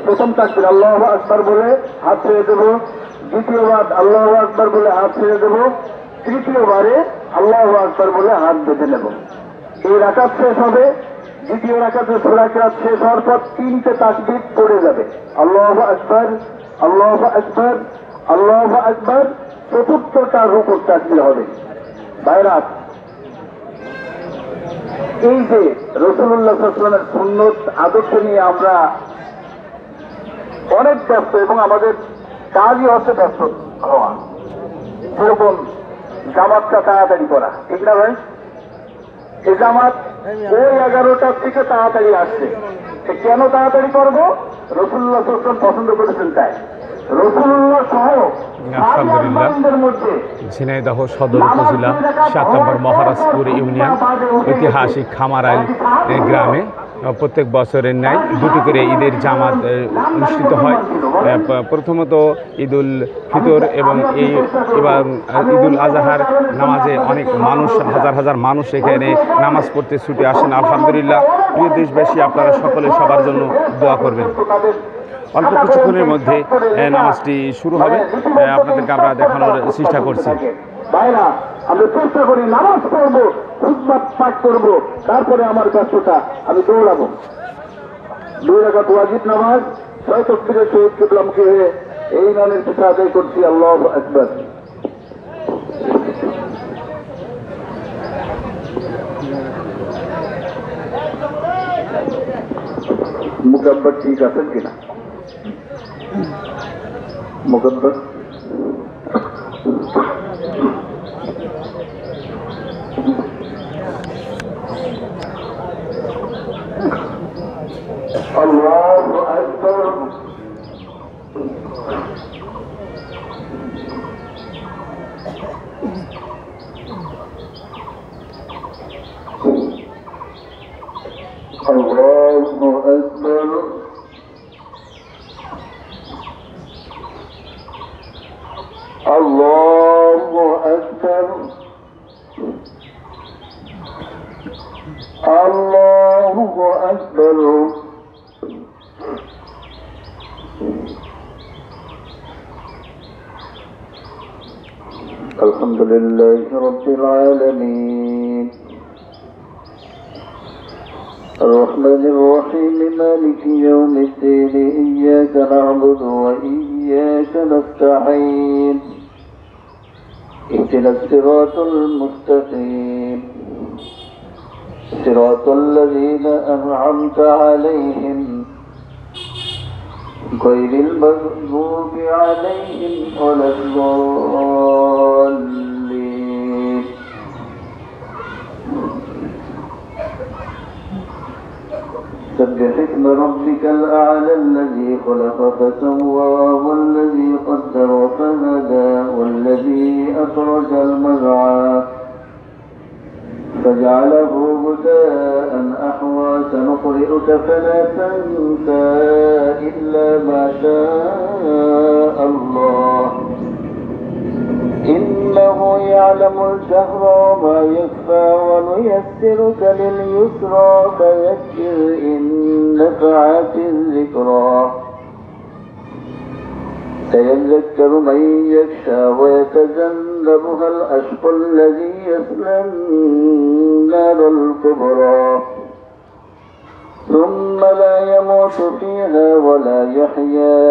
প্রথম তাকবীর আল্লাহু আকবার বলে হাত ছেড়ে দেব, দ্বিতীয়বার আল্লাহু আকবার বলে হাত ছেড়ে দেব, তৃতীয়বারে আল্লাহু আকবার বলে হাত বেঁধে নেব। এই রাকাত শেষ হবে। দ্বিতীয় রাকাতে সূরা কিরাত শেষ হওয়ার পর তিনটে তাকবীর পড়ে যাবে, আল্লাহু আকবার, আল্লাহু আকবার, আল্লাহু আকবার। চতুর্থটা রুকুর তাকবীর হবে। ভাইরা, এই যে রাসূলুল্লাহ সাল্লাল্লাহু আলাইহি ওয়াসাল্লামের সুন্নত আদর্শ নিয়ে আমরা অনেক ব্যস্ত এবং আমাদের কাজই হচ্ছে ব্যস্ত হওয়া। যেরকম জামাতটা তাড়াতাড়ি করা, ঠিক না ভাই? এই জামাত ওই 11টার থেকে তাড়াতাড়ি আসছে। কেন তাড়াতাড়ি করবো? রাসূলুল্লাহ সাল্লাল্লাহু আলাইহি ওয়াসাল্লাম পছন্দ করেছেন তাই। রাসূলুল্লাহ সহ ঝিনাইদহ সদর উপজেলা 7 নম্বর মহারাজপুর ইউনিয়ন ঐতিহাসিক খামারাইল গ্রামে প্রত্যেক বছরের ন্যায় দুটি করে ঈদের জামাত অনুষ্ঠিত হয়। প্রথমত ঈদুল ফিতর এবং ঈদুল আজহার নামাজে অনেক মানুষ, হাজার হাজার মানুষ এখানে নামাজ পড়তে ছুটে আসেন। আলহামদুলিল্লাহ, প্রিয় দেশবাসী, আপনারা সকলে সবার জন্য দোয়া করবেন। অল্প কিছুক্ষণের মধ্যে নামাজটি শুরু হবে, আপনাদেরকে আমরা দেখানোর চেষ্টা করছি। ভাইরা, আমরা চেষ্টা করি নামাজ পড়বো, খুতবা পাঠ করবো, তারপরে আমার ব্যস্ততা আমি দৌড়াবো। 2 রাকাত ওয়াজিব নামাজ 6 তাকবীরের সহিত কিবলামুখী হয়ে এই নামের পিতা আদায় করছি, আল্লাহু আকবার। মুকাব্বার ঠিক আছেন কিনা? মুকাব্বার আল্লাহু আকবার। আল্লাহু আকবার। আল্লাহু আকবার। আল্লাহু আকবার। আলহামদুলিল্লাহি রাব্বিল আলামিন الرحمن الرحيم مالك يوم الدين إياك نعبد وإياك نستعين اهدنا الصراط المستقيم صراط الذين أنعمت عليهم غير المغضوب عليهم ولا الضالين. سبح اسم ربك الأعلى الذي خلق فسوى والذي قدر فهدى والذي أخرج المرعى فجعله غثاء أحوى سنقرئك فلا تنسى إلا ما شاء الله إنه يعلم الجهر وما يخفى ونيسرك لليسرى فذكر إن نفعت الذكرى سيذكر من يخشى ويتجنبها الأشقى الذي يصلى النار الكبرى ثم لا يموت فيها ولا يحيا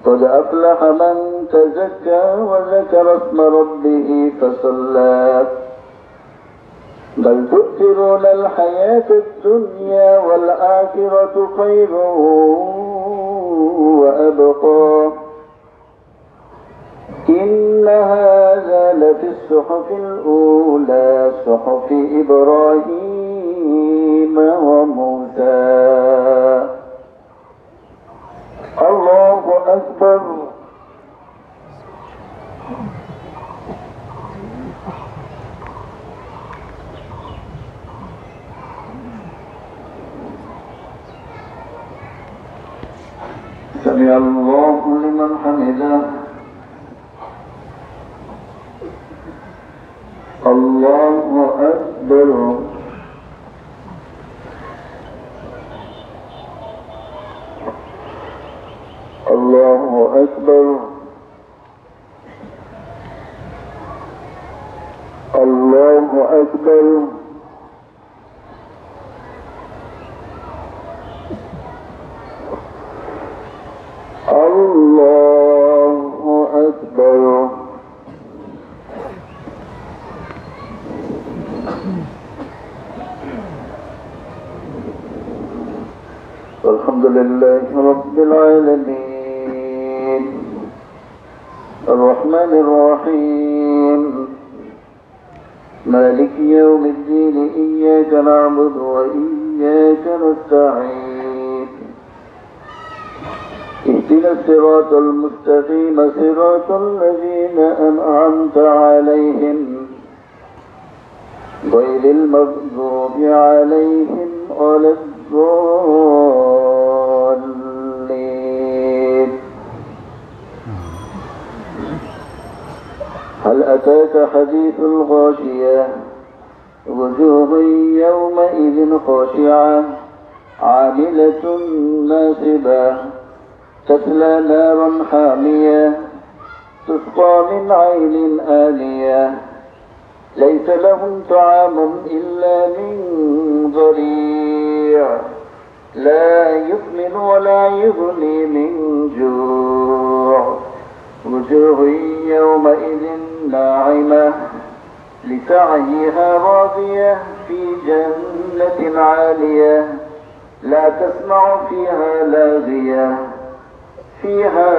قد أفلح من تزكى وذكر اسم ربه فصلى بل تؤثرون الحياة الدنيا والآخرة خير وأبقى إن هذا لفي الصحف الأولى صحف إبراهيم وموسى. الله أكبر. سمع الله لمن حمده. الله أكبر. الله أكبر الله أكبر الله أكبر. الحمد لله رب العالمين الرحمن الرحيم مالك يوم الدين إياك نعبد وإياك نستعين اهدنا الصراط المستقيم صراط الذين أنعمت عليهم غير المغضوب عليهم ولا الضالين. هل أتاك حديث الغاشية وجوه يومئذ خاشعة عاملة ناصبة تصلى نارا حامية تسقى من عين آنية ليس لهم طعام إلا من ضريع لا يسمن ولا يغني من جوع وجوه يومئذ ناعمة لسعيها راضية في جنة عالية لا تسمع فيها لاغية فيها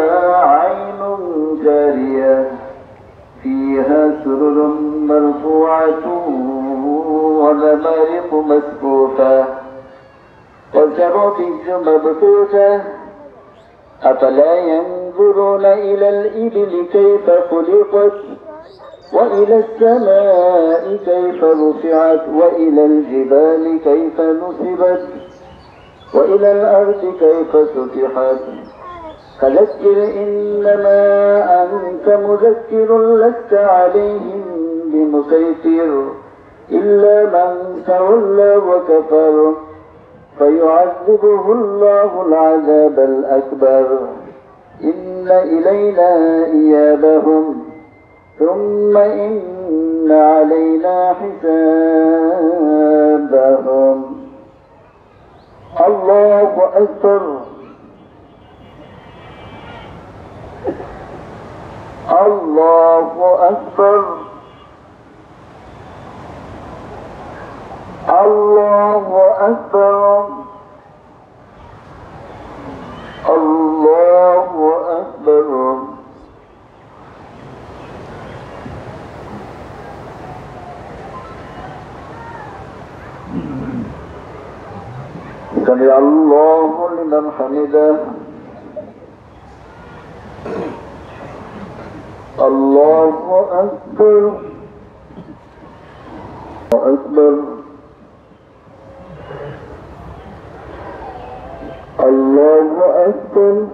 عين جارية فيها سرر مرفوعة ونمارق مسفوفة وزرابي مبثوثة أفلا ينظرون إلى الإبل كيف خلقت وإلى السماء كيف رفعت وإلى الجبال كيف نصبت وإلى الأرض كيف سطحت فذكر إنما أنت مذكر لست عليهم بمسيطر إلا من تولى وكفر فيعذبه الله العذاب الأكبر إن إلينا إيابهم ثم إن علينا حسابهم. الله أكبر الله أكبر الله أكبر الله أكبر. سمع الله لمن حمده. الله أكبر أكبر الله أكبر.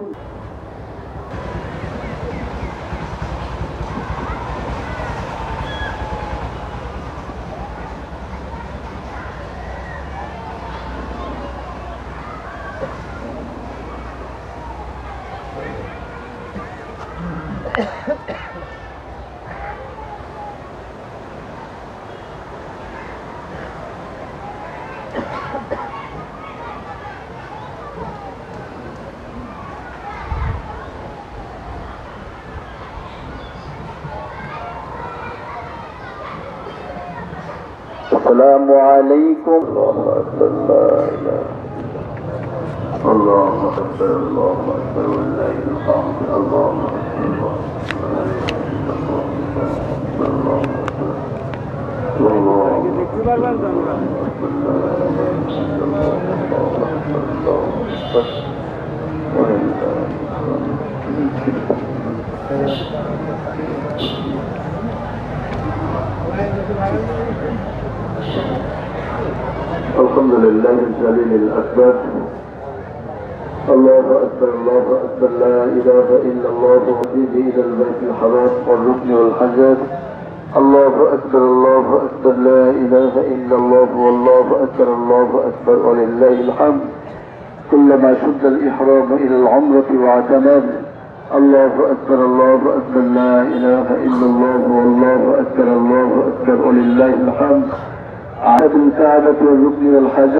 السلام عليكم. الله أكبر لا إله الله أكبر الله أكبر ولله الحمد. الله أكبر الحمد لله الجليل الأكبر. الله أكبر الله أكبر لا إله إلا الله وحده إلى البيت الحرام والركن والحجر. الله أكبر الله أكبر لا إله إلا الله والله أكبر الله أكبر ولله الحمد. كلما شد الإحرام إلى العمرة واعتمد الله أكبر لا إله إلا الله والله أكبر ولله الحمد عدد الكعبة والركن والحجر